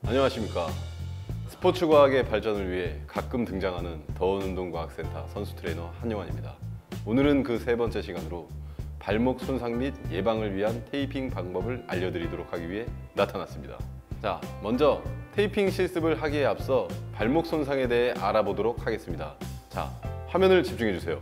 안녕하십니까. 스포츠과학의 발전을 위해 가끔 등장하는 더운운동과학센터 선수 트레이너 한용환입니다. 오늘은 그 세 번째 시간으로 발목 손상 및 예방을 위한 테이핑 방법을 알려드리도록 하기 위해 나타났습니다. 자, 먼저 테이핑 실습을 하기에 앞서 발목 손상에 대해 알아보도록 하겠습니다. 자, 화면을 집중해 주세요.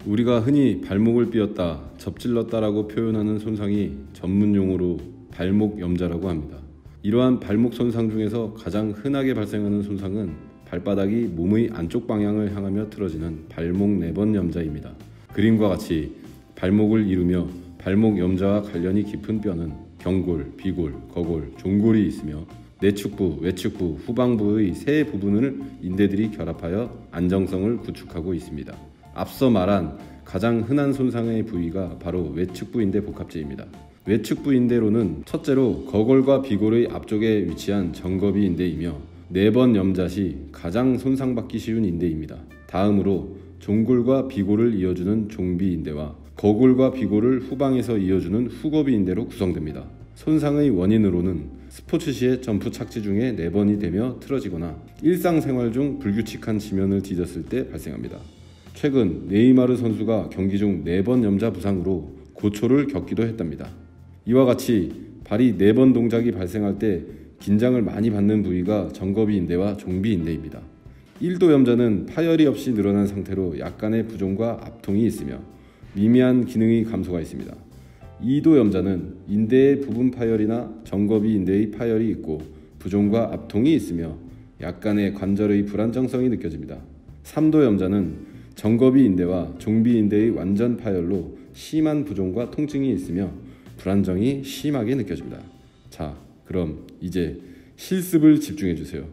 우리가 흔히 발목을 삐었다, 접질렀다라고 표현하는 손상이 전문 용어로 발목 염자라고 합니다. 이러한 발목 손상 중에서 가장 흔하게 발생하는 손상은 발바닥이 몸의 안쪽 방향을 향하며 틀어지는 발목 내번 염자입니다. 그림과 같이 발목을 이루며 발목 염자와 관련이 깊은 뼈는 경골, 비골, 거골, 종골이 있으며 내축부, 외축부, 후방부의 세 부분을 인대들이 결합하여 안정성을 구축하고 있습니다. 앞서 말한 가장 흔한 손상의 부위가 바로 외축부인대 복합제입니다. 외축부인대로는 첫째로 거골과 비골의 앞쪽에 위치한 정거비인대이며 내번 염자 시 가장 손상받기 쉬운 인대입니다. 다음으로 종골과 비골을 이어주는 종비인대와 거골과 비골을 후방에서 이어주는 후거비인대로 구성됩니다. 손상의 원인으로는 스포츠 시의 점프 착지 중에 내번이 되며 틀어지거나 일상생활 중 불규칙한 지면을 뒤졌을 때 발생합니다. 최근 네이마르 선수가 경기 중 내번 염자 부상으로 고초를 겪기도 했답니다. 이와 같이 발이 네번 동작이 발생할 때 긴장을 많이 받는 부위가 정거비인대와 종비인대입니다. 1도 염자는 파열이 없이 늘어난 상태로 약간의 부종과 압통이 있으며 미미한 기능의 감소가 있습니다. 2도 염자는 인대의 부분 파열이나 정거비인대의 파열이 있고 부종과 압통이 있으며 약간의 관절의 불안정성이 느껴집니다. 3도 염자는 정거비인대와 종비인대의 완전 파열로 심한 부종과 통증이 있으며 불안정이 심하게 느껴집니다. 자, 그럼 이제 실습을 집중해 주세요.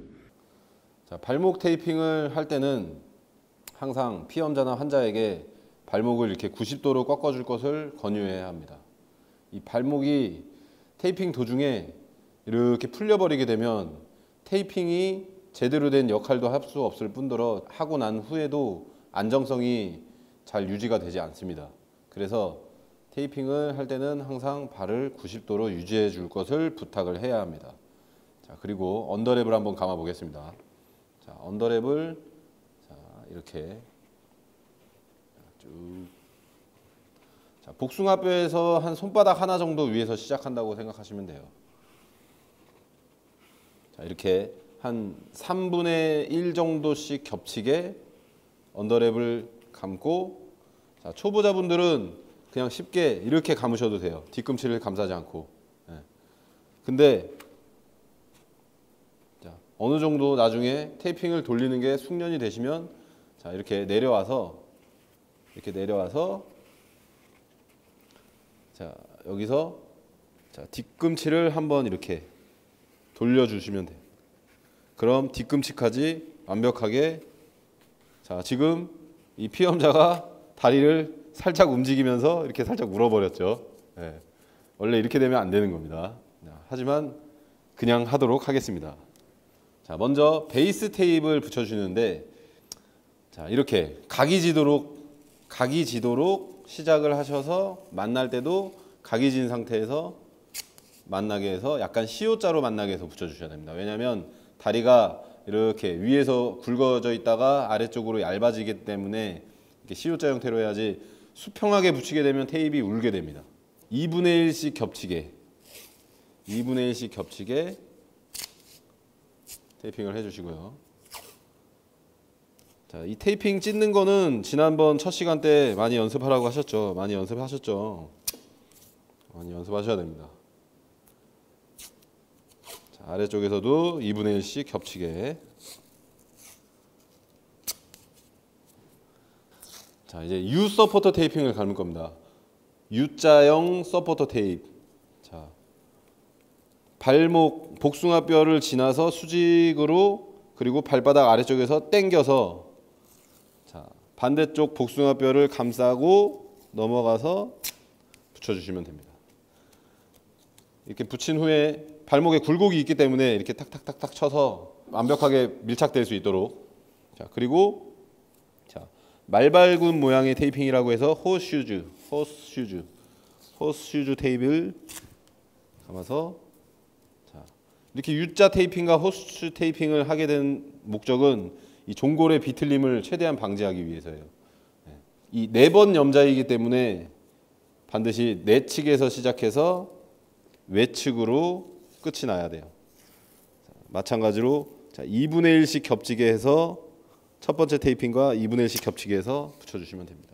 자, 발목 테이핑을 할 때는 항상 피염자나 환자에게 발목을 이렇게 90도로 꺾어줄 것을 권유해야 합니다. 이 발목이 테이핑 도중에 이렇게 풀려버리게 되면 테이핑이 제대로 된 역할도 할 수 없을 뿐더러 하고 난 후에도 안정성이 잘 유지가 되지 않습니다. 그래서 테이핑을 할 때는 항상 발을 90도로 유지해 줄 것을 부탁을 해야 합니다. 자, 그리고 언더랩을 한번 감아 보겠습니다. 자, 언더랩을 자, 이렇게 쭉. 자, 복숭아뼈에서 한 손바닥 하나 정도 위에서 시작한다고 생각하시면 돼요. 자, 이렇게 한 3분의 1 정도씩 겹치게 언더랩을 감고, 자, 초보자분들은 그냥 쉽게 이렇게 감으셔도 돼요. 뒤꿈치를 감싸지 않고. 예. 근데 자, 어느 정도 나중에 테이핑을 돌리는 게 숙련이 되시면 자, 이렇게 내려와서 자, 여기서 자, 뒤꿈치를 한번 이렇게 돌려주시면 돼요. 그럼 뒤꿈치까지 완벽하게, 자, 지금 이 피염자가 다리를 살짝 움직이면서 이렇게 살짝 울어버렸죠. 네. 원래 이렇게 되면 안 되는 겁니다. 하지만 그냥 하도록 하겠습니다. 자, 먼저 베이스 테이프를 붙여주는데, 자, 이렇게 각이 지도록 시작을 하셔서 만날 때도 각이 진 상태에서 만나게 해서 약간 C자로 만나게 해서 붙여주셔야 됩니다. 왜냐하면 다리가 이렇게 위에서 굵어져 있다가 아래쪽으로 얇아지기 때문에 이렇게 C자 형태로 해야지 수평하게 붙이게 되면 테이프가 울게 됩니다. 2분의 1씩 겹치게 테이핑을 해주시고요. 자, 이 테이핑 찢는 거는 지난번 첫 시간 때 많이 연습하라고 하셨죠. 많이 연습하셨죠. 많이 연습하셔야 됩니다. 자, 아래쪽에서도 2분의 1씩 겹치게. 자, 이제 U 서포터 테이핑을 감을 겁니다. U자형 서포터 테이프. 자, 발목 복숭아뼈를 지나서 수직으로, 그리고 발바닥 아래쪽에서 당겨서, 자, 반대쪽 복숭아뼈를 감싸고 넘어가서 붙여주시면 됩니다. 이렇게 붙인 후에 발목에 굴곡이 있기 때문에 이렇게 탁탁탁탁 쳐서 완벽하게 밀착될 수 있도록. 자, 그리고 자, 말발굽 모양의 테이핑이라고 해서 호스슈즈 테이프를 감아서, 자, 이렇게 U자 테이핑과 호스 테이핑을 하게 된 목적은 이 종골의 비틀림을 최대한 방지하기 위해서예요. 이 4번 염자이기 때문에 반드시 내측에서 시작해서 외측으로 끝이 나야 돼요. 마찬가지로 2분의 1씩 겹치게 해서 첫 번째 테이핑과 2분의 1씩 겹치게 해서 붙여주시면 됩니다.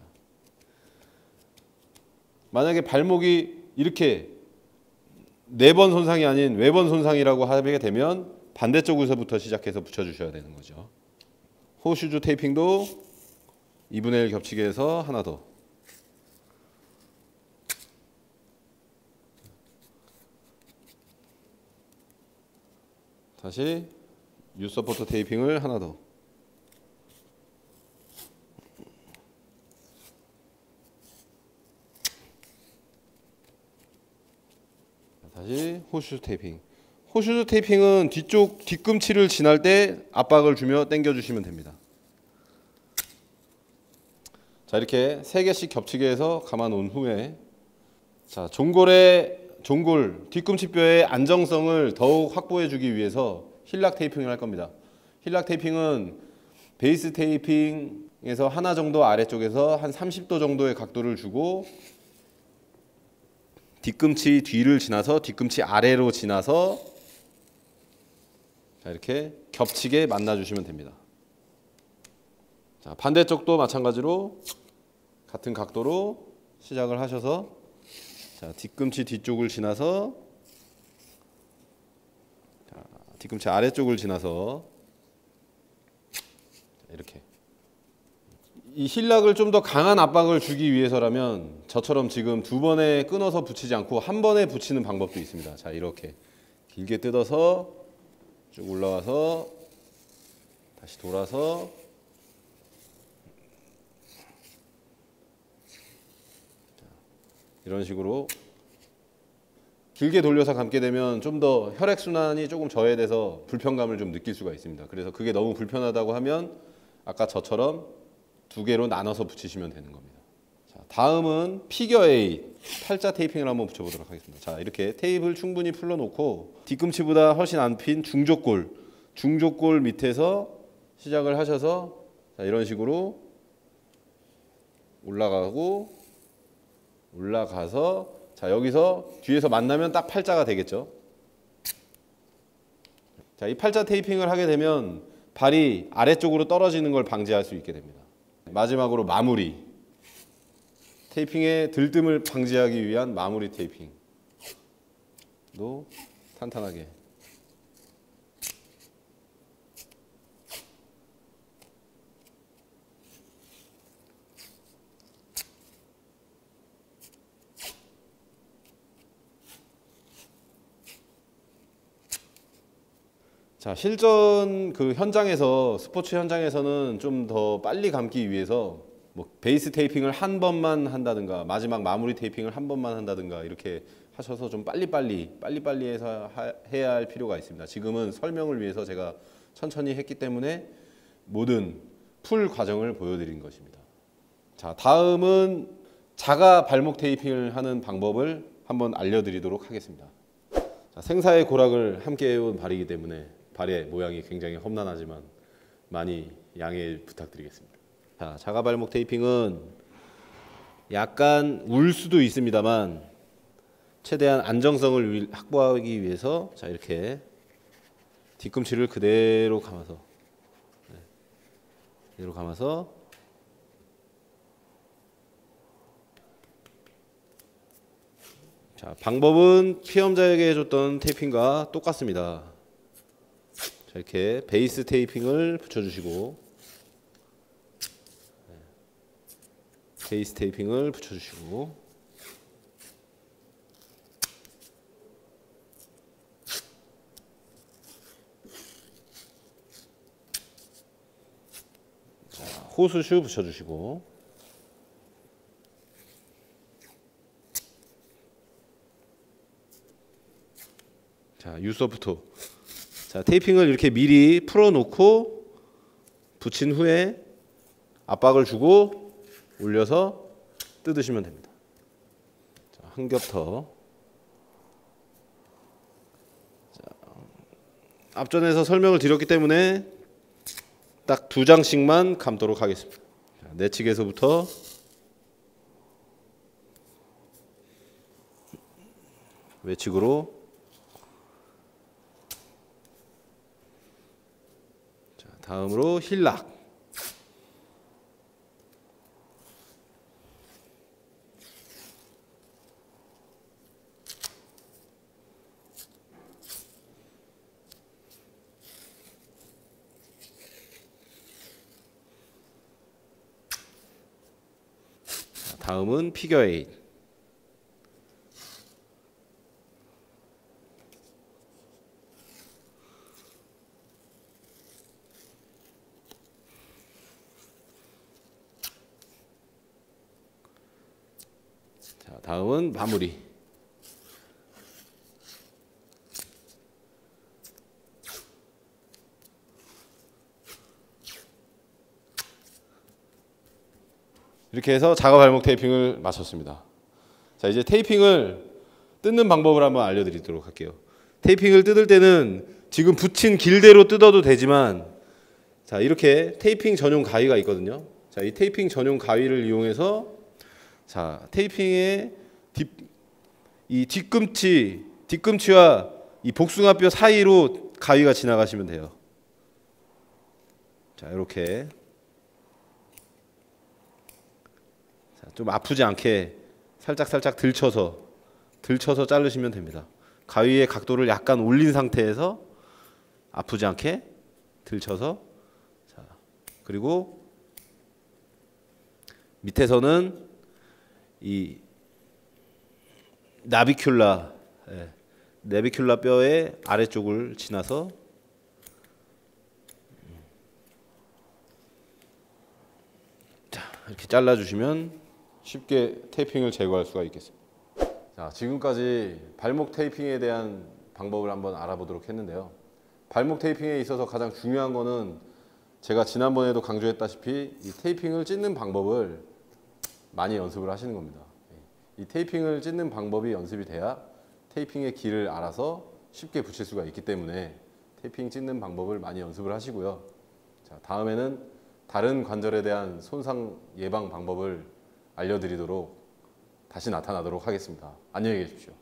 만약에 발목이 이렇게 4번 손상이 아닌 외번 손상이라고 하게 되면 반대쪽에서부터 시작해서 붙여주셔야 되는 거죠. 호슈즈 테이핑도 2분의 1 겹치게 해서 하나 더. 다시 유서포터 테이핑을 하나 더. 다시 호슈즈 테이핑. 호슈즈 테이핑은 뒤쪽 뒤꿈치를 지날 때 압박을 주며 당겨 주시면 됩니다. 자, 이렇게 3개씩 겹치게 해서 감아 놓은 후에 자, 종골 뒤꿈치뼈의 안정성을 더욱 확보해 주기 위해서 힐락 테이핑을 할 겁니다. 힐락 테이핑은 베이스 테이핑에서 하나 정도 아래쪽에서 한 30도 정도의 각도를 주고 뒤꿈치 뒤를 지나서 뒤꿈치 아래로 지나서 자, 이렇게 겹치게 만나 주시면 됩니다. 자, 반대쪽도 마찬가지로 같은 각도로 시작을 하셔서 자, 뒤꿈치 뒤쪽을 지나서 자, 뒤꿈치 아래쪽을 지나서 자, 이렇게 이 힐락을 좀 더 강한 압박을 주기 위해서라면 저처럼 지금 2번에 끊어서 붙이지 않고 한 번에 붙이는 방법도 있습니다. 자, 이렇게 길게 뜯어서 쭉 올라와서 다시 돌아서 이런 식으로 길게 돌려서 감게 되면 좀 더 혈액순환이 조금 저해돼서 불편감을 좀 느낄 수가 있습니다. 그래서 그게 너무 불편하다고 하면 아까 저처럼 2개로 나눠서 붙이시면 되는 겁니다. 자, 다음은 피겨 8 팔자 테이핑을 한번 붙여보도록 하겠습니다. 자, 이렇게 테이프를 충분히 풀러놓고 뒤꿈치보다 훨씬 안 핀 중족골 밑에서 시작을 하셔서 자, 이런 식으로 올라가서 자, 여기서 뒤에서 만나면 딱 팔자가 되겠죠. 자, 이 팔자 테이핑을 하게 되면 발이 아래쪽으로 떨어지는 걸 방지할 수 있게 됩니다. 마지막으로 마무리. 테이핑의 들뜸을 방지하기 위한 마무리 테이핑도 탄탄하게. 자, 실전 그 현장에서 스포츠 현장에서는 좀 더 빨리 감기 위해서 뭐 베이스 테이핑을 한 번만 한다든가 마지막 마무리 테이핑을 한 번만 한다든가 이렇게 하셔서 좀 빨리빨리 해서 해야 할 필요가 있습니다. 지금은 설명을 위해서 제가 천천히 했기 때문에 모든 풀 과정을 보여드린 것입니다. 자, 다음은 자가 발목 테이핑을 하는 방법을 한번 알려드리도록 하겠습니다. 자, 생사의 고락을 함께 해온 발이기 때문에 발의 모양이 굉장히 험난하지만 많이 양해 부탁드리겠습니다. 자, 자가 발목 테이핑은 약간 울 수도 있습니다만 최대한 안정성을 확보하기 위해서 자, 이렇게 뒤꿈치를 그대로 감아서 그대로 감아서 자, 방법은 피험자에게 해줬던 테이핑과 똑같습니다. 자, 이렇게 베이스 테이핑을 붙여주시고 베이스 테이핑을 붙여주시고 자, 호수슈 붙여주시고 자, 유서부터 자, 테이핑을 이렇게 미리 풀어놓고 붙인 후에 압박을 주고 올려서 뜯으시면 됩니다. 한 겹 더. 자, 앞전에서 설명을 드렸기 때문에 딱 2장씩만 감도록 하겠습니다. 내측에서부터 외측으로. 자, 다음으로 힐락. 다음은 피겨 8. 자, 다음은 마무리. 이렇게 해서 작업 발목 테이핑을 마쳤습니다. 자, 이제 테이핑을 뜯는 방법을 한번 알려드리도록 할게요. 테이핑을 뜯을 때는 지금 붙인 길대로 뜯어도 되지만, 자, 이렇게 테이핑 전용 가위가 있거든요. 자, 이 테이핑 전용 가위를 이용해서, 자, 테이핑의 이 뒤꿈치와 이 복숭아뼈 사이로 가위가 지나가시면 돼요. 자, 이렇게. 좀 아프지 않게 살짝 들쳐서 자르시면 됩니다. 가위의 각도를 약간 올린 상태에서 아프지 않게 들쳐서. 자, 그리고 밑에서는 이 나비큘라 뼈의 아래쪽을 지나서 자, 이렇게 잘라주시면 쉽게 테이핑을 제거할 수가 있겠습니다. 자, 지금까지 발목 테이핑에 대한 방법을 한번 알아보도록 했는데요. 발목 테이핑에 있어서 가장 중요한 거는 제가 지난번에도 강조했다시피 이 테이핑을 찢는 방법을 많이 연습을 하시는 겁니다. 이 테이핑을 찢는 방법이 연습이 돼야 테이핑의 길을 알아서 쉽게 붙일 수가 있기 때문에 테이핑 찢는 방법을 많이 연습을 하시고요. 자, 다음에는 다른 관절에 대한 손상 예방 방법을 알려드리도록 다시 나타나도록 하겠습니다. 안녕히 계십시오.